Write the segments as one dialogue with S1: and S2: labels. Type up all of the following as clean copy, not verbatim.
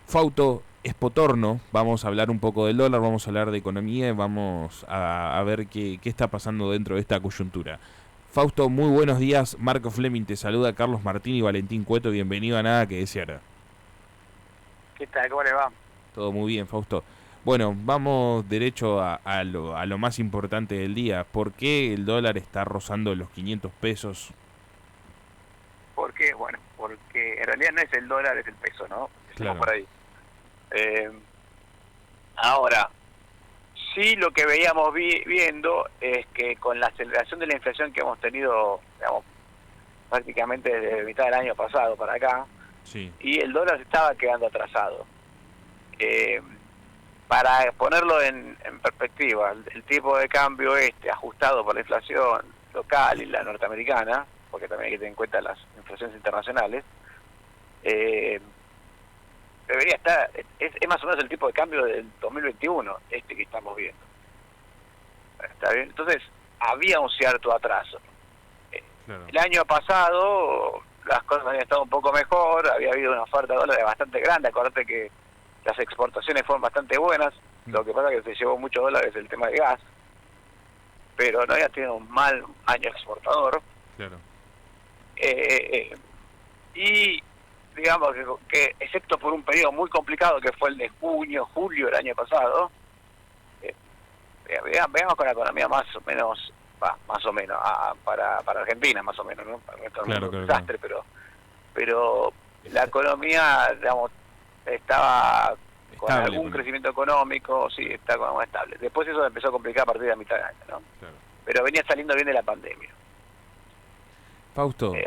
S1: Fausto Espotorno, vamos a hablar un poco del dólar, vamos a hablar de economía y vamos a ver qué está pasando dentro de esta coyuntura. Fausto, muy buenos días. Marco Fleming te saluda, Carlos Martín y Valentín Cueto. Bienvenido a Nada que Desear.
S2: ¿Qué tal? ¿Cómo le va?
S1: Todo muy bien, Fausto. Bueno, vamos derecho a lo más importante del día. ¿Por qué el dólar está rozando los 500 pesos?
S2: ¿Por qué? Bueno, porque en realidad no es el dólar, es el peso, ¿no? Empecemos
S1: Claro,
S2: por ahí. Eh, Ahora, sí lo que veíamos viendo es que con la aceleración de la inflación que hemos tenido, digamos, prácticamente desde mitad del año pasado para acá,
S1: sí,
S2: y el dólar se estaba quedando atrasado. Eh, para ponerlo en perspectiva, el tipo de cambio ajustado por la inflación local y la norteamericana, porque también hay que tener en cuenta las inflaciones internacionales, eh, debería estar, es más o menos el tipo de cambio del 2021, que estamos viendo. ¿Está bien? Entonces, había un cierto atraso.
S1: claro.
S2: El año pasado las cosas habían estado un poco mejor, había habido una oferta de dólares bastante grande, acordate que las exportaciones fueron bastante buenas, lo que pasa es que se llevó muchos dólares el tema de gas, pero no había tenido un mal año exportador.
S1: Claro.
S2: Y digamos que excepto por un periodo muy complicado que fue el de junio, julio del año pasado, eh, veamos con la economía más o menos, más o menos, para Argentina más o menos, ¿no? Para el resto del
S1: Claro,
S2: mundo un
S1: claro, claro.
S2: desastre, pero la
S1: Está
S2: economía, digamos, estaba con
S1: estable.
S2: algún crecimiento económico, sí, está como estable. Después eso empezó a complicar a partir de la mitad de año, ¿no?
S1: Claro.
S2: Pero venía saliendo bien de la pandemia.
S1: Fausto. Sí,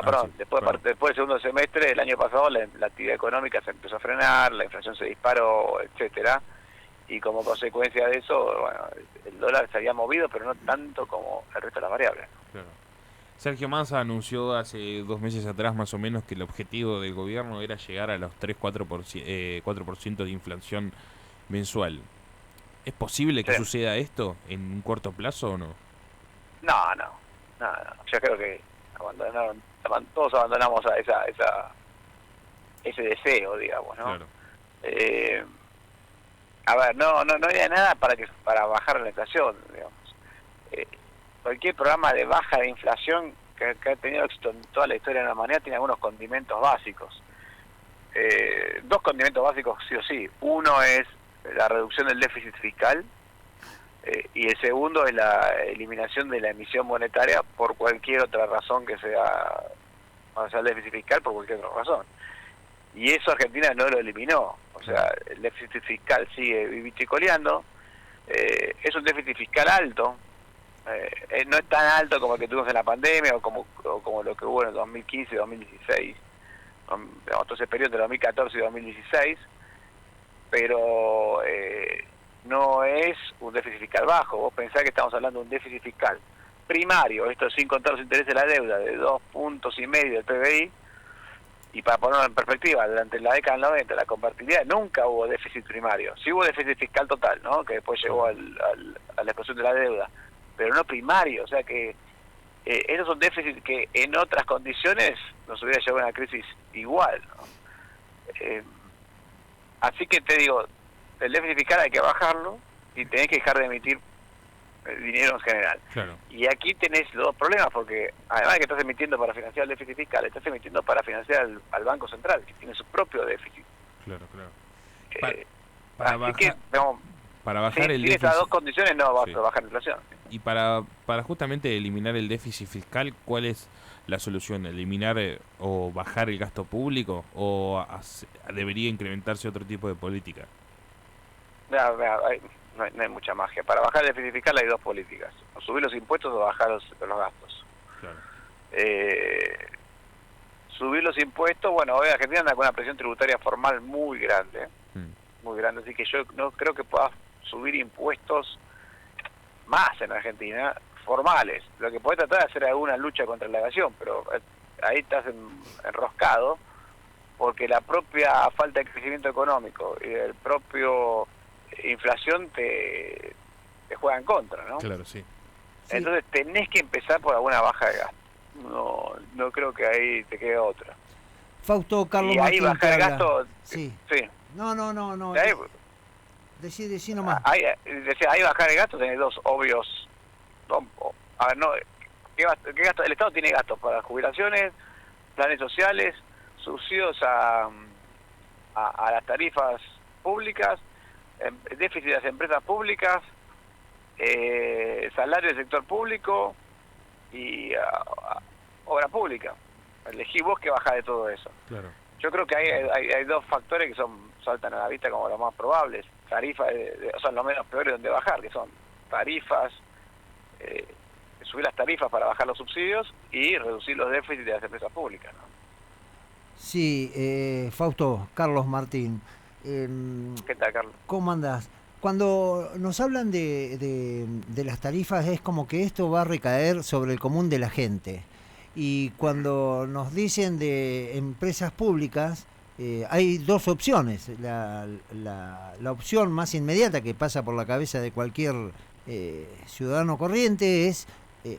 S2: Perdón, después,
S1: perdón.
S2: después del segundo semestre del año pasado la actividad económica se empezó a frenar, la inflación se disparó, etcétera, y como consecuencia de eso, bueno, el dólar se había movido, pero no tanto como el resto de las variables.
S1: Claro. Sergio Massa anunció hace 2 meses atrás más o menos que el objetivo del gobierno era llegar a los 4% de inflación mensual. ¿Es posible que
S2: Sí.
S1: suceda esto en un corto plazo o no?
S2: No. Yo creo que todos abandonamos a ese deseo, digamos, ¿no?
S1: Claro.
S2: Eh, a ver, no había nada para bajar la inflación, digamos. Eh, Cualquier programa de baja de inflación que ha tenido éxito en toda la historia de la humanidad tiene algunos condimentos básicos. Dos condimentos básicos sí o sí. Uno es la reducción del déficit fiscal, y el segundo es la eliminación de la emisión monetaria por cualquier otra razón que sea, o sea, el déficit fiscal por cualquier otra razón. Y eso Argentina no lo eliminó. O
S1: Claro.
S2: sea, el déficit fiscal sigue vivichicoleando. Es un déficit fiscal alto. No es tan alto como el que tuvimos en la pandemia o como lo que hubo en el 2015 y 2016. Digamos, todo ese periodo de 2014 y 2016. Pero no es un déficit fiscal bajo. Vos pensás que estamos hablando de un déficit fiscal primario, esto sin contar los intereses de la deuda, de 2,5 puntos del PBI, y para ponerlo en perspectiva, durante la década del 90, la convertibilidad, nunca hubo déficit primario. Sí hubo déficit fiscal total, ¿no? Que después
S1: Claro.
S2: llegó a la explosión de la deuda, pero no primario. O sea que esos son déficits que en otras condiciones nos hubiera llevado a una crisis igual, ¿no? Así que te digo, el déficit fiscal hay que bajarlo y tenés que dejar de emitir dinero en general.
S1: Claro.
S2: Y aquí tenés dos problemas, porque además de que estás emitiendo para financiar el déficit fiscal, estás emitiendo para financiar al Banco Central, que tiene su propio déficit.
S1: Claro, claro. Pa-
S2: Eh,
S1: para
S2: Así que,
S1: bajar
S2: digamos,
S1: para bajar el
S2: sin esas dos
S1: déficit.
S2: condiciones no vas
S1: Sí.
S2: a bajar la inflación.
S1: Y para justamente eliminar el déficit fiscal, ¿cuál es la solución? ¿Eliminar o bajar el gasto público o debería incrementarse otro tipo de política?
S2: No hay mucha magia. Para bajar el déficit fiscal hay dos políticas: o subir los impuestos o bajar los gastos.
S1: Claro.
S2: Eh, Subir los impuestos, bueno, hoy Argentina anda con una presión tributaria formal
S1: Mm.
S2: muy grande, así que yo no creo que pueda subir impuestos más en Argentina, formales. Lo que puede tratar de hacer es alguna lucha contra la evasión, pero ahí estás enroscado, porque la propia falta de crecimiento económico y el propio inflación te juega en contra, ¿no?
S1: Claro, sí. Sí.
S2: Entonces tenés que empezar por alguna baja de gasto. No creo que ahí te quede otra.
S3: Fausto, Carlos
S2: y ahí
S3: Martín te
S2: bajar
S3: habla.
S2: gastos,
S3: Sí.
S2: sí.
S3: No.
S2: Y ahí,
S3: Decí nomás.
S2: decía, ahí bajar el gasto tenés dos obvios. A ver, no, ¿qué gasto? El Estado tiene gastos para jubilaciones, planes sociales, subsidios a las tarifas públicas, déficit de las empresas públicas, salario del sector público y obra pública. Elegí vos que bajás de todo eso.
S1: Claro.
S2: Yo creo que hay dos factores que saltan a la vista como los más probables. Tarifas, o sea, los menos peores donde bajar, que son tarifas, subir las tarifas para bajar los subsidios y reducir los déficits de las empresas públicas, ¿no?
S3: Sí, Fausto, Carlos Martín.
S2: ¿Qué tal, Carlos?
S3: ¿Cómo andás? Cuando nos hablan de las tarifas es como que esto va a recaer sobre el común de la gente. Y cuando nos dicen de empresas públicas, hay dos opciones. La opción más inmediata que pasa por la cabeza de cualquier ciudadano corriente es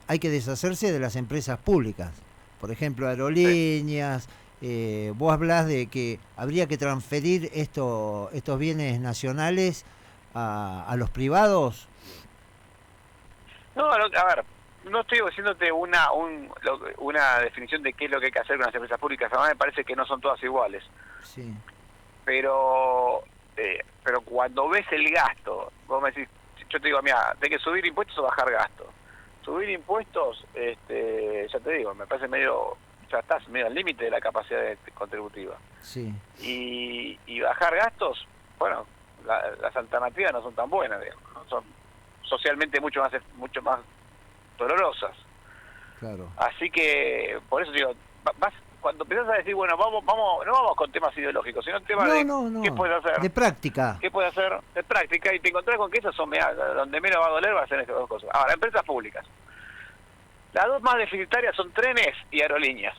S3: hay que deshacerse de las empresas públicas. Por ejemplo, aerolíneas. Vos hablás de que habría que transferir estos bienes nacionales a los privados.
S2: No, a ver, no estoy diciéndote una definición de qué es lo que hay que hacer con las empresas públicas. A mí me parece que no son todas iguales.
S3: Sí.
S2: Pero cuando ves el gasto, vos me decís, yo te digo, mira, hay que subir impuestos o bajar gastos. Subir impuestos, ya te digo, me parece ya estás medio al límite de la capacidad contributiva.
S3: Sí.
S2: Y bajar gastos, bueno, las alternativas no son tan buenas, digamos, ¿no? Son socialmente mucho más dolorosas.
S3: Claro.
S2: Así que, por eso digo, cuando empiezas a decir, bueno, no vamos con temas ideológicos, sino temas de qué puedes hacer.
S3: De práctica.
S2: ¿Qué puedes hacer? De práctica, y te encontrás con que esas son, donde menos va a doler va a ser estas dos cosas. Ahora, empresas públicas. Las dos más deficitarias son trenes y aerolíneas.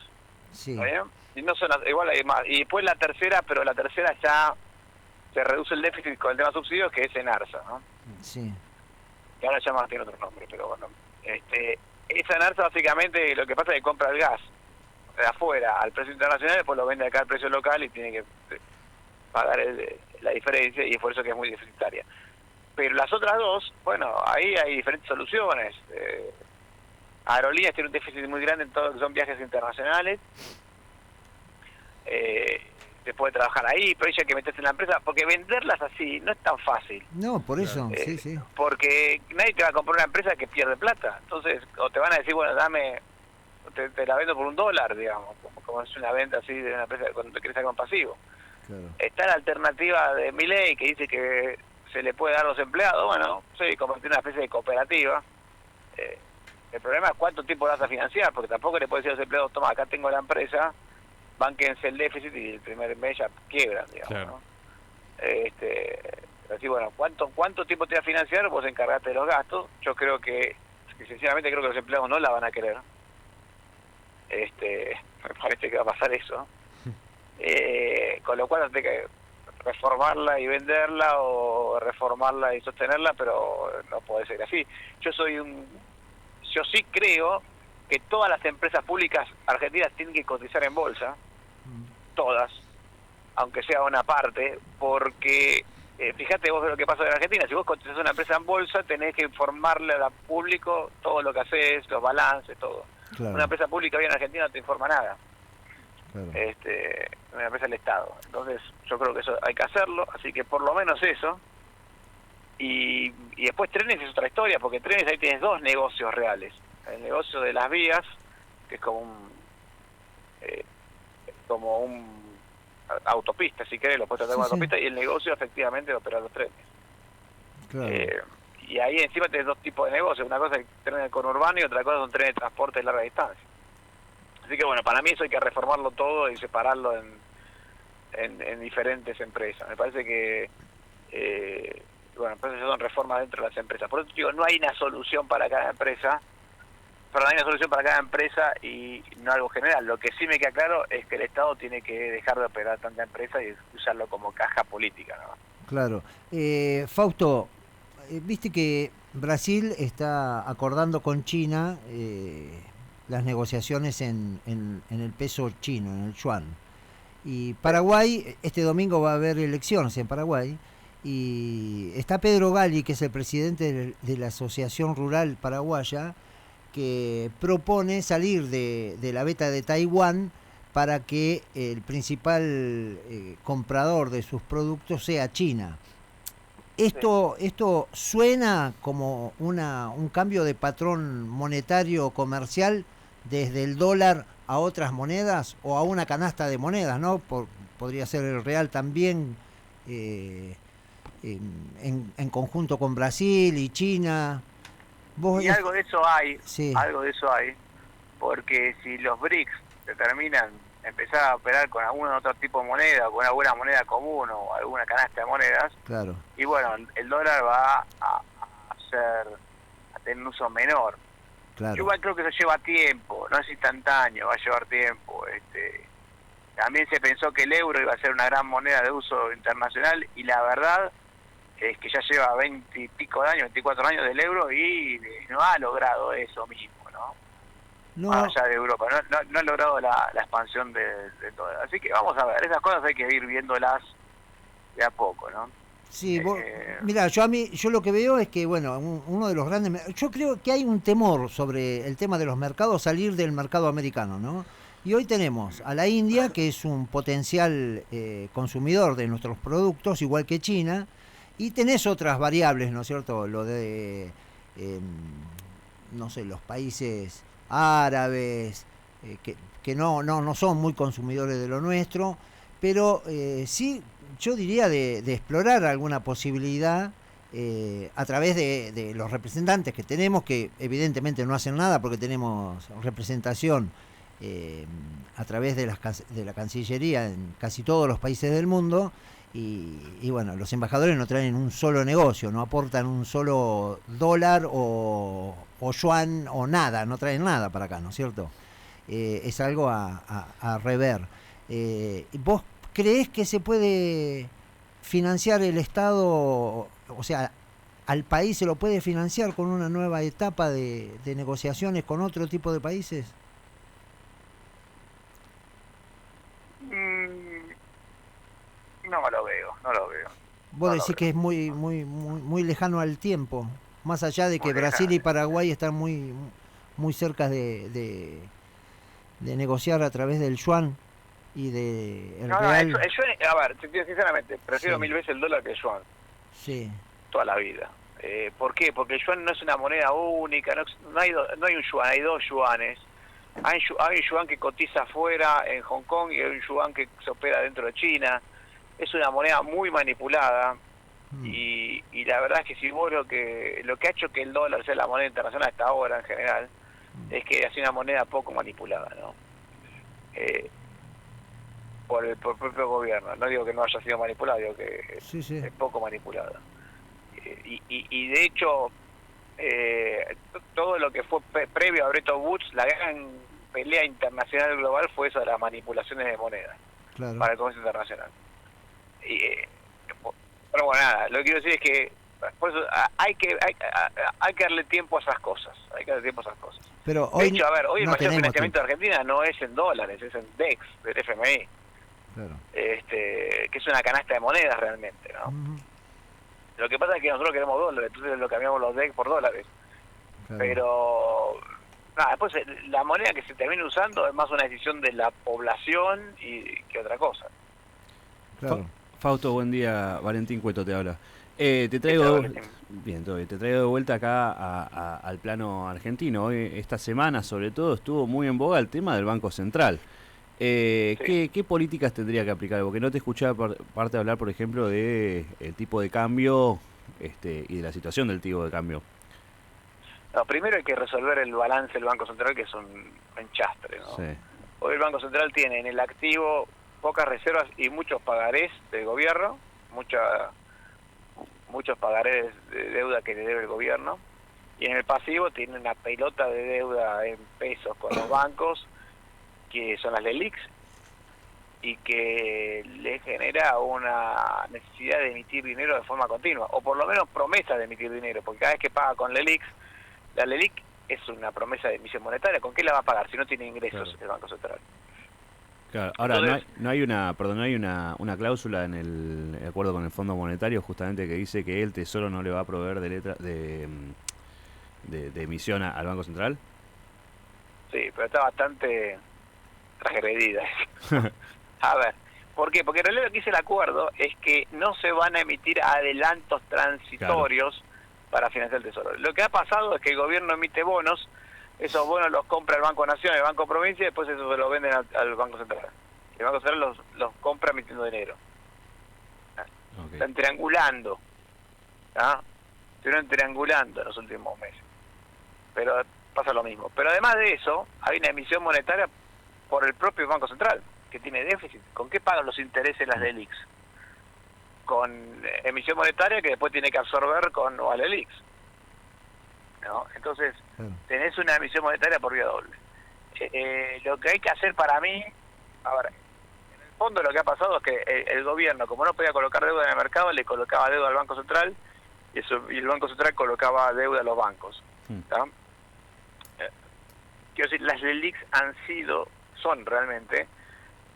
S3: Sí.
S2: ¿Está bien? Y no son igual hay más. Y después la tercera, pero la tercera ya se reduce el déficit con el tema subsidios, que es Enarsa, ¿no?
S3: Sí.
S2: Que ahora ya más tiene otro nombre, pero bueno. Esa Enarsa básicamente lo que pasa es que compra el gas de afuera al precio internacional, después lo vende acá al precio local y tiene que pagar la diferencia, y es por eso que es muy deficitaria. Pero las otras dos, bueno, ahí hay diferentes soluciones. Aerolíneas tiene un déficit muy grande en todo lo que son viajes internacionales. Se puede trabajar ahí, pero hay que meterse en la empresa, porque venderlas así no es tan fácil.
S3: No, por eso, sí.
S2: Porque nadie te va a comprar una empresa que pierde plata. Entonces, o te van a decir, bueno, te la vendo por $1, digamos, como es una venta así de una empresa cuando te querés sacar un pasivo.
S3: Claro.
S2: Está la alternativa de Milei, que dice que se le puede dar a los empleados, bueno, sí, convertir en una especie de cooperativa. El problema es cuánto tiempo vas a financiar, porque tampoco le puedes decir a los empleados, toma, acá tengo la empresa, bánquense el déficit y el primer mes ya quiebran, digamos, claro, ¿no? Así, bueno, ¿cuánto tiempo te va a financiar? Vos encargate de los gastos. Yo creo que sinceramente creo que los empleados no la van a querer. Me parece que va a pasar eso. Con lo cual hay que reformarla y venderla, o reformarla y sostenerla, pero no puede ser así. Yo sí creo que todas las empresas públicas argentinas tienen que cotizar en bolsa, todas, aunque sea una parte, porque fíjate vos lo que pasa en Argentina. Si vos cotizás una empresa en bolsa, tenés que informarle al público todo lo que haces, los balances, todo. Claro. Una empresa pública hoy en Argentina no te informa nada. Claro. Una empresa del Estado. Entonces yo creo que eso hay que hacerlo, así que por lo menos eso. Y después trenes es otra historia, porque trenes ahí tienes dos negocios reales. El negocio de las vías, que es como un autopista, si querés, lo puedes tratar como autopista, y el negocio efectivamente de operar los trenes. Claro. Y ahí encima tenés dos tipos de negocios, una cosa es trenes conurbano y otra cosa son trenes de transporte de larga distancia. Así que bueno, para mí eso hay que reformarlo todo y separarlo en diferentes empresas. Me parece que bueno, entonces son reformas dentro de las empresas. Por eso digo, no hay una solución para cada empresa, pero no hay una solución para cada empresa y no algo general. Lo que sí me queda claro es que el Estado tiene que dejar de operar tanta empresa y usarlo como caja política, ¿no?
S3: Claro. Fausto, viste que Brasil está acordando con China las negociaciones en el peso chino, en el yuan. Y Paraguay, este domingo va a haber elecciones en Paraguay, y está Pedro Gali, que es el presidente de la Asociación Rural Paraguaya, que propone salir de la beta de Taiwán para que el principal comprador de sus productos sea China. Esto suena como un cambio de patrón monetario comercial desde el dólar a otras monedas o a una canasta de monedas, ¿no? Podría ser el real también, en conjunto con Brasil y China.
S2: Y algo de eso hay,
S3: sí.
S2: Algo de eso hay, porque si los BRICS determinan empezar a operar con algún otro tipo de moneda, con una buena moneda común o alguna canasta de monedas,
S3: claro.
S2: Y bueno, el dólar va a tener un uso menor.
S3: Claro.
S2: Yo igual creo que eso lleva tiempo, no es instantáneo, va a llevar tiempo. También se pensó que el euro iba a ser una gran moneda de uso internacional y la verdad es que ya lleva 20 y pico de años, 24 años del euro y no ha logrado eso mismo, ¿no? Más allá de Europa, no ha logrado la expansión de todo. Así que vamos a ver, esas cosas hay que ir viéndolas de a poco, ¿no?
S3: Sí, mira, yo lo que veo es que, bueno, uno de los grandes... Yo creo que hay un temor sobre el tema de los mercados, salir del mercado americano, ¿no? Y hoy tenemos a la India, que es un potencial consumidor de nuestros productos, igual que China, y tenés otras variables, ¿no es cierto? Lo de, no sé, los países árabes, que no son muy consumidores de lo nuestro, pero sí, yo diría de explorar alguna posibilidad a través de los representantes que tenemos, que evidentemente no hacen nada porque tenemos representación a través de la Cancillería en casi todos los países del mundo, y bueno, los embajadores no traen un solo negocio, no aportan un solo dólar o yuan o nada, no traen nada para acá, ¿no es cierto? Es algo a rever. ¿Vos creés que se puede financiar el Estado, o sea, al país se lo puede financiar con una nueva etapa de negociaciones con otro tipo de países?
S2: No lo veo.
S3: Vos decís que es muy lejano al tiempo, más allá de que Brasil y Paraguay están muy cerca de negociar a través del yuan y de el real.
S2: El yuan, a ver, sinceramente, prefiero 1000 veces el dólar que el yuan.
S3: Sí.
S2: Toda la vida. ¿Por qué? Porque el yuan no es una moneda única, no hay un yuan, hay dos yuanes. Hay un yuan que cotiza afuera en Hong Kong y hay un yuan que se opera dentro de China. Es una moneda muy manipulada y la verdad es que si vos lo que ha hecho que el dólar sea la moneda internacional hasta ahora en general es que ha sido una moneda poco manipulada, ¿no? Por el propio gobierno. No digo que no haya sido manipulada, digo que es poco manipulada. Y de hecho, todo lo que fue previo a Bretton Woods, la gran pelea internacional global fue eso de las manipulaciones de moneda para el comercio internacional. Pero bueno, nada, lo que quiero decir es que por eso hay que darle tiempo a esas cosas.
S3: Pero hoy,
S2: de hecho, a ver, hoy el mayor financiamiento de Argentina no es en dólares, es en DEX, del FMI.
S3: Claro.
S2: Que es una canasta de monedas realmente, ¿no? Lo que pasa es que nosotros queremos dólares, entonces lo cambiamos los DEX por dólares. Claro. Pero nada, después la moneda que se termina usando es más una decisión de la población que otra cosa.
S4: Claro. Fausto, buen día. Valentín Cueto te habla. Te traigo te traigo de vuelta acá al plano argentino. Hoy, esta semana sobre todo, estuvo muy en boga el tema del Banco Central. ¿Qué políticas tendría que aplicar? Porque no te escuchaba parte hablar, por ejemplo, de el tipo de cambio y de la situación del tipo de cambio.
S2: No, primero hay que resolver el balance del Banco Central, que es un enchastre, ¿no? Sí. Hoy el Banco Central tiene en el activo pocas reservas y muchos pagarés del gobierno, muchos pagarés de deuda que le debe el gobierno, y en el pasivo tiene una pelota de deuda en pesos con los bancos, que son las LELIQs, y que le genera una necesidad de emitir dinero de forma continua, o por lo menos promesa de emitir dinero, porque cada vez que paga con LELIQs, la LELIQ es una promesa de emisión monetaria. ¿Con qué la va a pagar si no tiene ingresos el Banco Central?
S4: Claro, ahora
S2: Entonces,
S4: no hay una cláusula en el acuerdo con el Fondo Monetario justamente que dice que el Tesoro no le va a proveer de emisión al Banco Central.
S2: sí, pero está bastante transgredida. A ver, ¿por qué? Porque en realidad lo que dice el acuerdo es que no se van a emitir adelantos transitorios para financiar el Tesoro. Lo que ha pasado es que el gobierno emite bonos, esos bonos los compra el Banco Nación, el Banco Provincia, y después eso se lo venden al Banco Central. El Banco Central los compra emitiendo dinero.
S4: Okay.
S2: Están triangulando. ¿Ah? Estuvieron triangulando en los últimos meses. Pero pasa lo mismo. Pero además de eso, hay una emisión monetaria por el propio Banco Central, que tiene déficit. ¿Con qué pagan los intereses las LELIQs? Con emisión monetaria que después tiene que absorber con los LELIQs, ¿no? Entonces, tenés una emisión monetaria por vía doble. Lo que hay que hacer para mí, a ver, en el fondo lo que ha pasado es que el gobierno, como no podía colocar deuda en el mercado, le colocaba deuda al Banco Central, y el Banco Central colocaba deuda a los bancos. ¿Tá? Quiero decir, las LELIQs son realmente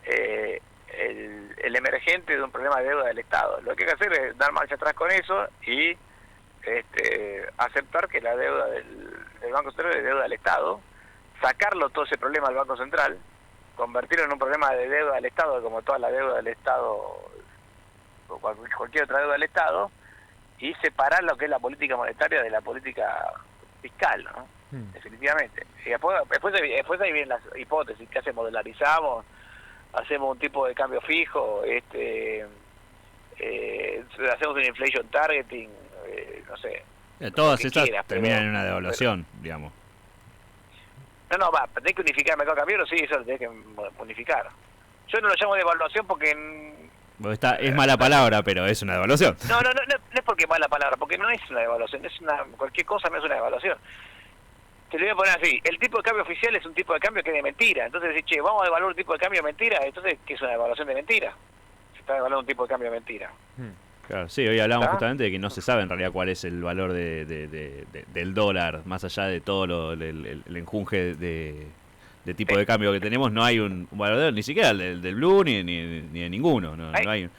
S2: el emergente de un problema de deuda del Estado. Lo que hay que hacer es dar marcha atrás con eso y aceptar que la deuda del Banco Central es deuda del Estado, sacarlo todo ese problema al Banco Central, convertirlo en un problema de deuda del Estado, como toda la deuda del Estado o cualquier otra deuda del Estado, y separar lo que es la política monetaria de la política fiscal, ¿no? Definitivamente. Y después ahí vienen las hipótesis. ¿Qué hacemos? ¿Dolarizamos? ¿Hacemos un tipo de cambio fijo? ¿Hacemos un inflation targeting? No sé.
S4: Todas estas terminan en una devaluación, digamos.
S2: No, tenés que unificar el mercado cambiario, sí, eso lo tenés que unificar. Yo no lo llamo devaluación porque...
S4: es mala palabra, pero es una devaluación.
S2: No es porque es mala palabra, porque no es una devaluación, cualquier cosa no es una devaluación. Te lo voy a poner así, el tipo de cambio oficial es un tipo de cambio que es de mentira. Entonces decís, che, vamos a devaluar un tipo de cambio de mentira, entonces, ¿qué es una devaluación de mentira? Se está devaluando un tipo de cambio de mentira.
S4: Claro, sí, hoy hablamos justamente de que no se sabe en realidad cuál es el valor del dólar, más allá de todo el enjunje de tipo de cambio que tenemos, no hay un valor de, ni siquiera del blue ni de ninguno.
S2: Hay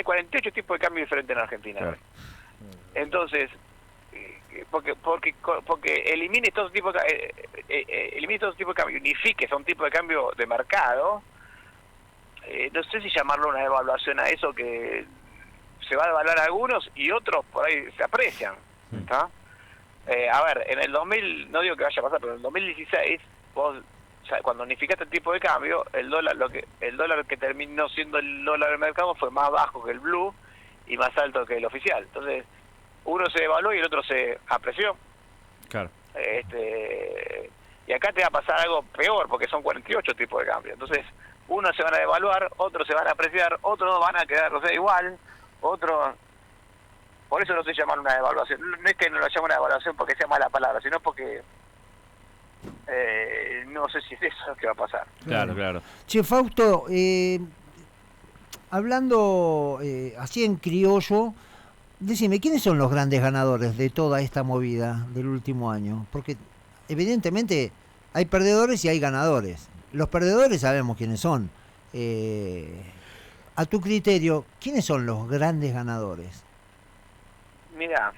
S2: 48 tipos de cambio diferentes en Argentina. Claro. Entonces, porque elimine estos tipos de cambio, unifique a un tipo de cambio de mercado. No sé si llamarlo una devaluación a eso, que se va a devaluar a algunos y otros por ahí se aprecian. ¿Está? A ver, en el 2000, no digo que vaya a pasar, pero en el 2016, vos, cuando unificaste el tipo de cambio, el dólar que terminó siendo el dólar del mercado fue más bajo que el blue y más alto que el oficial. Entonces, uno se devaluó y el otro se apreció.
S4: Claro.
S2: Y acá te va a pasar algo peor, porque son 48 tipos de cambio. Entonces, unos se van a devaluar, otros se van a apreciar, otros van a quedar, igual, otros... Por eso no se llama una devaluación. No es que no lo llamo una devaluación porque sea mala palabra, sino porque no sé si es eso lo que va a pasar.
S4: Claro.
S3: Che, Fausto, hablando así en criollo, decime, ¿quiénes son los grandes ganadores de toda esta movida del último año? Porque evidentemente hay perdedores y hay ganadores. Los perdedores sabemos quiénes son. A tu criterio, ¿quiénes son los grandes ganadores?
S2: Mira,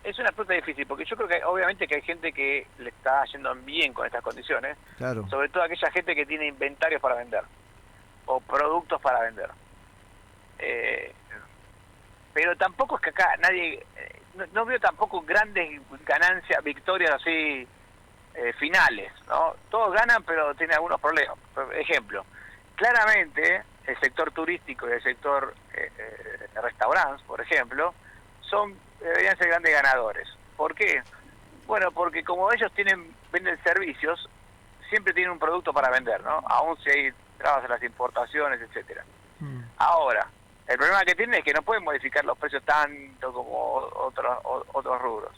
S2: es una pregunta difícil, porque yo creo que obviamente que hay gente que le está yendo bien con estas condiciones,
S3: claro.
S2: Sobre todo aquella gente que tiene inventarios para vender, o productos para vender. Pero tampoco es que acá nadie, no veo tampoco grandes ganancias, victorias así finales, ¿no? Todos ganan, pero tienen algunos problemas. Por ejemplo, claramente el sector turístico y el sector restaurantes, por ejemplo, deberían ser grandes ganadores. ¿Por qué? Bueno, porque como ellos venden servicios, siempre tienen un producto para vender, ¿no? Aún si hay trabas en las importaciones, etcétera. Ahora, el problema que tienen es que no pueden modificar los precios tanto como otros rubros.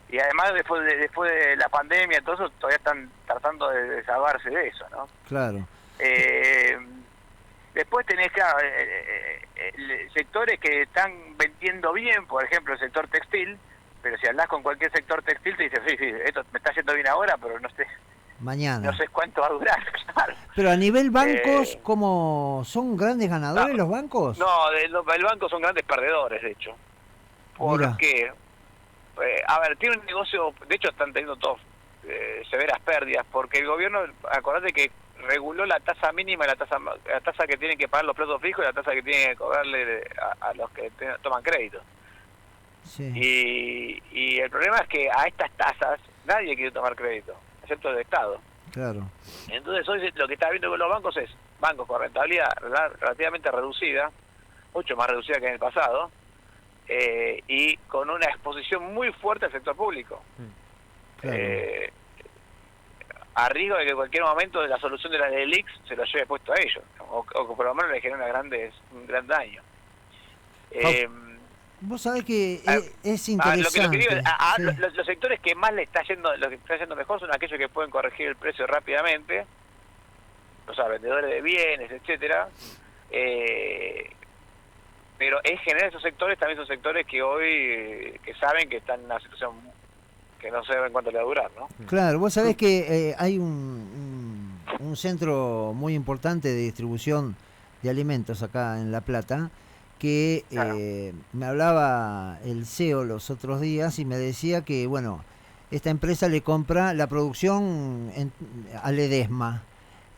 S2: Y además después de la pandemia, todo eso, todavía están tratando de salvarse de eso, ¿no?
S3: Claro.
S2: Después tenés, claro, sectores que están vendiendo bien, por ejemplo el sector textil, pero si hablas con cualquier sector textil te dice, sí, esto me está yendo bien ahora, pero no sé,
S3: Mañana.
S2: No sé cuánto va a durar, claro.
S3: Pero a nivel bancos, ¿cómo son grandes ganadores los bancos?
S2: No, el banco son grandes perdedores, de hecho. Porque, a ver, tiene un negocio, de hecho están teniendo todos severas pérdidas, porque el gobierno, acordate que reguló la tasa mínima, la tasa que tienen que pagar los plazos fijos y la tasa que tienen que cobrarle a los que toman crédito.
S3: Sí.
S2: Y el problema es que a estas tasas nadie quiere tomar crédito, excepto el Estado.
S3: Claro.
S2: Entonces hoy lo que está viendo con los bancos es bancos con rentabilidad relativamente reducida, mucho más reducida que en el pasado, y con una exposición muy fuerte al sector público.
S3: Claro.
S2: A riesgo de que en cualquier momento de la solución de la ley LIX se lo lleve puesto a ellos, o que por lo menos le genere un gran daño.
S3: Vos sabés que es interesante.
S2: Lo que digo es, los sectores que más le está yendo, lo que está yendo mejor son aquellos que pueden corregir el precio rápidamente, o sea, vendedores de bienes, etcétera. Pero en general esos sectores también son sectores que hoy que saben que están en una situación que no saben cuánto le va a durar, ¿no?
S3: Claro, vos sabés que hay un centro muy importante de distribución de alimentos acá en La Plata, que
S2: claro.
S3: Me hablaba el CEO los otros días y me decía que, bueno, esta empresa le compra la producción a Ledesma.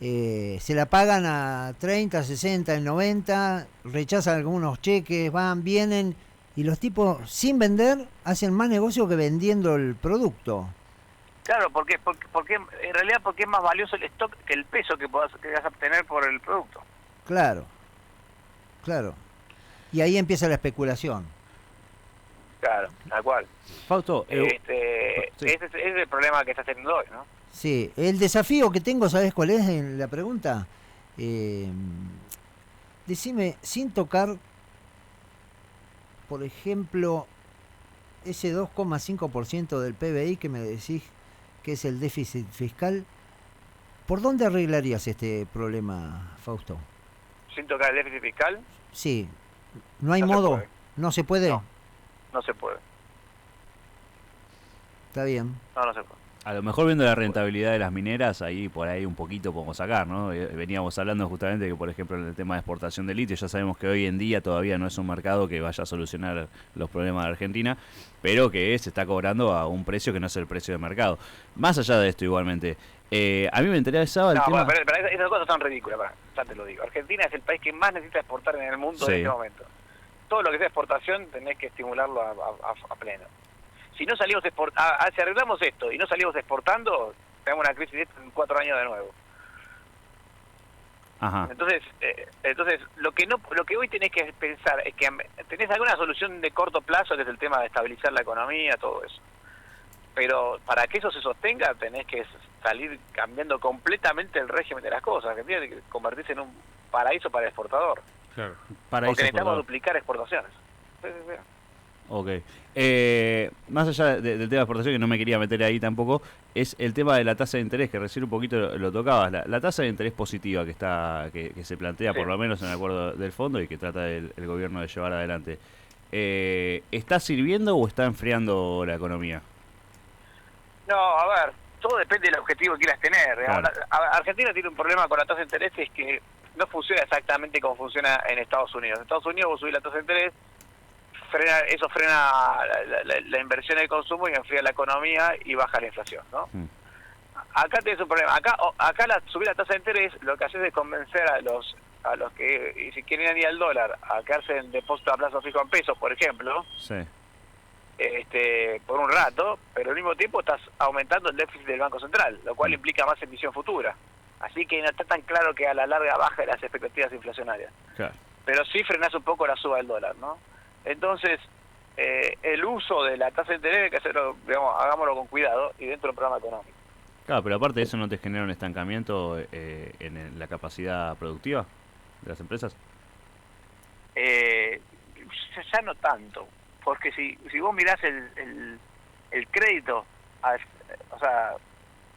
S3: Se la pagan a 30, 60, 90, rechazan algunos cheques, vienen, y los tipos sin vender hacen más negocio que vendiendo el producto.
S2: Claro, porque en realidad porque es más valioso el stock que el peso que vas a obtener por el producto.
S3: Claro. Y ahí empieza la especulación.
S2: Claro, tal cual.
S4: Fausto,
S2: sí. Ese es el problema que está teniendo hoy, ¿no?
S3: Sí, el desafío que tengo, ¿sabes cuál es en la pregunta? Decime, sin tocar, por ejemplo, ese 2,5% del PBI que me decís que es el déficit fiscal, ¿por dónde arreglarías este problema, Fausto?
S2: ¿Sin tocar el déficit fiscal?
S3: Sí. ¿No hay modo? ¿No se puede?
S2: No se puede.
S3: Está bien.
S2: No se puede.
S4: A lo mejor viendo la rentabilidad de las mineras, ahí por ahí un poquito podemos sacar, ¿no? Veníamos hablando justamente que, por ejemplo, en el tema de exportación de litio, ya sabemos que hoy en día todavía no es un mercado que vaya a solucionar los problemas de Argentina, pero que se está cobrando a un precio que no es el precio de mercado. Más allá de esto, igualmente, a mí me interesaba el tema...
S2: Pero esas cosas son ridículas, ya te lo digo. Argentina es el país que más necesita exportar en el mundo en este momento. Todo lo que sea exportación tenés que estimularlo a pleno. Si no salimos si arreglamos esto y no salimos exportando, tenemos una crisis en 4 años de nuevo.
S4: Ajá.
S2: Entonces lo que hoy tenés que pensar es que tenés alguna solución de corto plazo, que es el tema de estabilizar la economía, todo eso. Pero para que eso se sostenga tenés que salir cambiando completamente el régimen de las cosas, que tiene que convertirse en un paraíso para el exportador.
S1: Claro.
S2: Porque necesitamos duplicar exportaciones. Sí.
S4: Ok. Más allá del tema de exportación, que no me quería meter ahí tampoco, es el tema de la tasa de interés, que recién un poquito lo tocabas. La tasa de interés positiva que se plantea, por lo menos en el acuerdo del fondo y que trata el gobierno de llevar adelante, ¿está sirviendo o está enfriando la economía?
S2: No, a ver, todo depende del objetivo que quieras tener. Claro. Argentina tiene un problema con la tasa de interés, es que no funciona exactamente como funciona en Estados Unidos. En Estados Unidos vos subís la tasa de interés, eso frena la inversión y el consumo y enfría la economía y baja la inflación, ¿no? Acá tenés un problema. Acá subir la tasa de interés, lo que haces es convencer a los que, y si quieren ir al dólar, a quedarse en depósito a plazo fijo en pesos, por ejemplo,
S4: sí.
S2: Por un rato, pero al mismo tiempo estás aumentando el déficit del Banco Central, lo cual implica más emisión futura. Así que no está tan claro que a la larga baje las expectativas inflacionarias.
S4: Claro.
S2: Pero sí frenás un poco la suba del dólar, ¿no? Entonces, el uso de la tasa de interés hay que hacerlo, digamos, hagámoslo con cuidado y dentro del programa económico.
S4: Claro, pero aparte de eso, ¿no te genera un estancamiento en la capacidad productiva de las empresas?
S2: Ya no tanto, porque si vos mirás el crédito, o sea,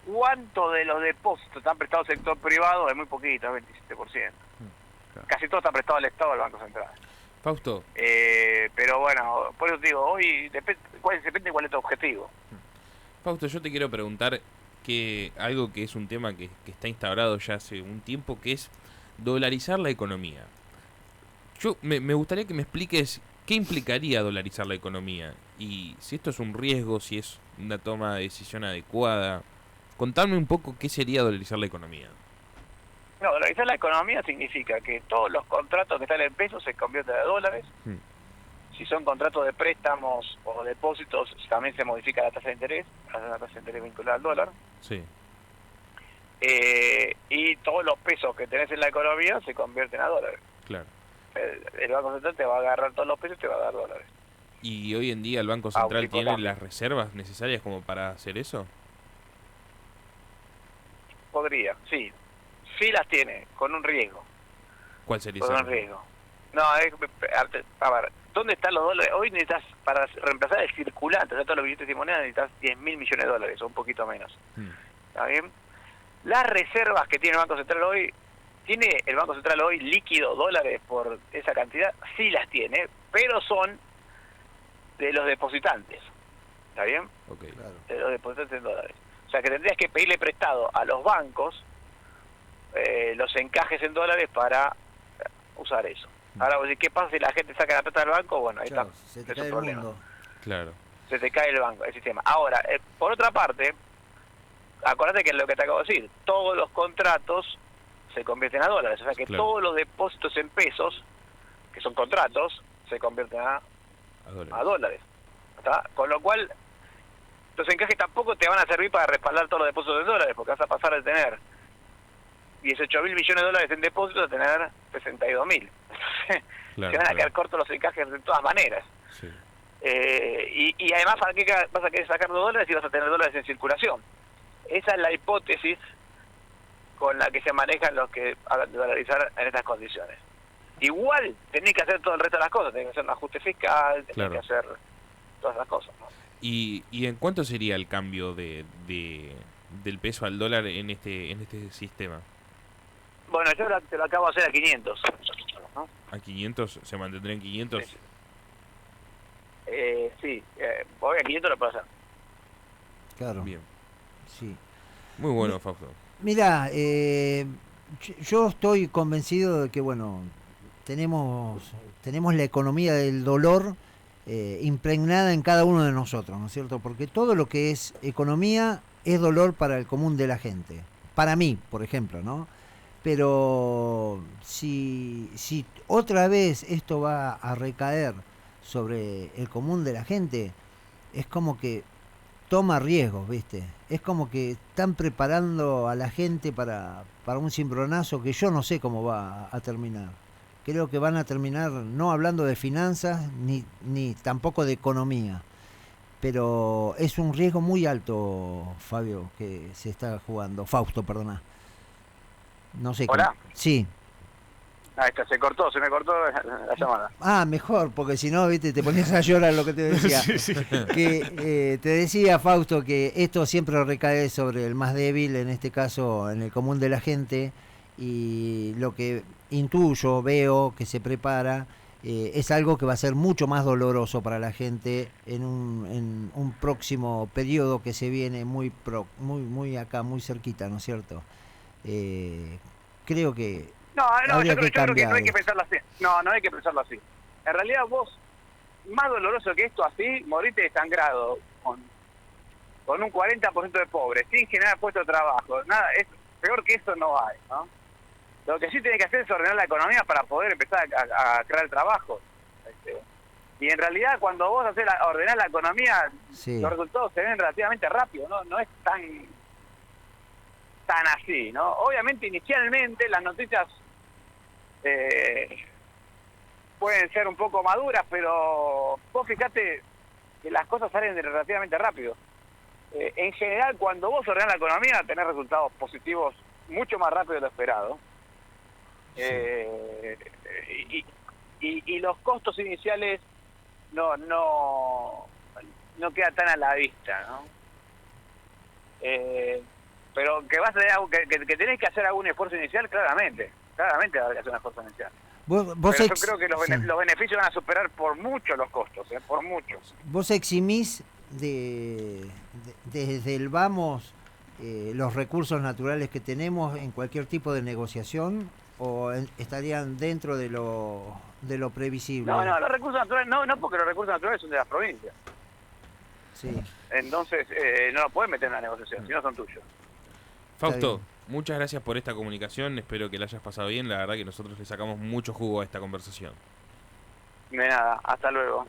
S2: ¿cuánto de los depósitos están prestados al sector privado? Es muy poquito, es 27%. Claro. Casi todo está prestado al Estado, al Banco Central.
S1: Fausto.
S2: Pero bueno, por eso te digo, hoy depende cuál es tu objetivo.
S1: Fausto, yo te quiero preguntar, que algo que es un tema que está instaurado ya hace un tiempo, que es dolarizar la economía. Me gustaría que me expliques qué implicaría dolarizar la economía y si esto es un riesgo, si es una toma de decisión adecuada. Contame un poco qué sería dolarizar la economía.
S2: No, dolarizar la economía significa que todos los contratos que están en pesos se convierten a dólares. Si son contratos de préstamos o depósitos, también se modifica la tasa de interés, la tasa de interés vinculada al dólar.
S1: Sí.
S2: Y todos los pesos que tenés en la economía se convierten a dólares.
S1: Claro.
S2: El Banco Central te va a agarrar todos los pesos y te va a dar dólares.
S1: ¿Y hoy en día el Banco Central tiene las reservas necesarias como para hacer eso?
S2: Podría, sí. Sí las tiene, con un riesgo.
S1: ¿Cuál sería
S2: Con
S1: ese
S2: un riesgo. No, a ver, ¿dónde están los dólares? Hoy necesitas, para reemplazar el circulante, o sea, todos los billetes y monedas, necesitas 10.000 millones de dólares, o un poquito menos. ¿Está bien? Las reservas que tiene el Banco Central hoy, ¿tiene el Banco Central hoy líquido dólares por esa cantidad? Sí las tiene, pero son de los depositantes. ¿Está bien?
S1: Okay.
S3: Claro.
S2: De los depositantes en dólares. O sea, que tendrías que pedirle prestado a los bancos los encajes en dólares para usar eso. Ahora, ¿qué pasa si la gente saca la plata del banco? Bueno, ahí
S3: Claro,
S2: está.
S3: se te
S2: Es
S3: cae
S2: un
S3: el
S2: problema.
S3: mundo.
S1: Claro.
S2: Se te cae el banco, el sistema. Ahora, por otra parte, acuérdate que es lo que te acabo de decir, todos los contratos se convierten a dólares, o sea que
S1: Claro.
S2: todos los depósitos en pesos, que son contratos, se convierten a dólares. ¿Está? Con lo cual, los encajes tampoco te van a servir para respaldar todos los depósitos en dólares, porque vas a pasar de tener 18.000 millones de dólares en depósitos a tener 62.000.
S1: Claro,
S2: Se van a
S1: claro.
S2: quedar cortos los encajes de todas maneras.
S1: Sí.
S2: Y además, ¿para qué vas a querer sacar los dólares si vas a tener dólares en circulación? Esa es la hipótesis con la que se manejan los que hablan de dolarizar en estas condiciones. Igual tenés que hacer todo el resto de las cosas, tenés que hacer un ajuste fiscal, tenés
S1: Claro.
S2: que hacer todas las cosas, ¿no?
S1: ¿Y en cuánto sería el cambio del peso al dólar en este sistema?
S2: Bueno, yo te lo acabo de hacer a 500, ¿no?
S1: ¿A 500? ¿Se mantendrá en 500?
S2: Sí. Sí, hoy a 500 lo puedo hacer.
S3: Claro.
S1: Bien.
S3: Sí.
S1: Muy bueno, Fausto.
S3: Mira, yo estoy convencido de que, bueno, tenemos la economía del dolor impregnada en cada uno de nosotros, ¿no es cierto? Porque todo lo que es economía es dolor para el común de la gente. Para mí, por ejemplo, ¿no? Pero si otra vez esto va a recaer sobre el común de la gente, es como que toma riesgos, ¿viste? Es como que están preparando a la gente para un cimbronazo que yo no sé cómo va a terminar. Creo que van a terminar no hablando de finanzas ni tampoco de economía. Pero es un riesgo muy alto, Fabio, que se está jugando. Fausto, perdona. No sé.
S2: ¿Hola?
S3: Sí.
S2: Ahí está, se me cortó la llamada.
S3: Ah, mejor, porque si no, viste, te ponías a llorar lo que te decía. Que te decía, Fausto, que esto siempre recae sobre el más débil, en este caso en el común de la gente, y lo que intuyo, veo que se prepara, es algo que va a ser mucho más doloroso para la gente en un próximo periodo que se viene muy acá, muy cerquita, ¿no es cierto? Creo que
S2: No,
S3: habría
S2: yo creo que no hay
S3: cambiar
S2: que pensarlo así. No hay que pensarlo así. En realidad vos, más doloroso que esto así, moriste desangrado con un 40% de pobres, sin generar puesto de trabajo. Nada, es peor que eso no hay, ¿no? Lo que sí tenés que hacer es ordenar la economía para poder empezar a crear trabajo. Y en realidad cuando vos ordenás la economía,
S3: sí.
S2: Los resultados se ven relativamente rápido, no es tan así, ¿no? Obviamente inicialmente las noticias pueden ser un poco maduras, pero vos fijate que las cosas salen relativamente rápido. En general, cuando vos ordenás la economía, tenés resultados positivos mucho más rápido de lo esperado.
S3: Sí.
S2: Y los costos iniciales no quedan tan a la vista, ¿no? Pero que vas a tener que tenés que hacer algún esfuerzo inicial, claramente habrá que hacer un esfuerzo inicial.
S3: Vos
S2: pero yo creo que los beneficios van a superar por mucho los costos, por mucho.
S3: Vos eximís desde el vamos los recursos naturales que tenemos en cualquier tipo de negociación o estarían dentro de lo previsible?
S2: No, los recursos naturales, no, porque los recursos naturales son de las provincias.
S3: Sí.
S2: Entonces, no los puedes meter en la negociación, si no son tuyos.
S1: Fausto, muchas gracias por esta comunicación, espero que la hayas pasado bien, la verdad que nosotros le sacamos mucho jugo a esta conversación.
S2: De nada, hasta luego.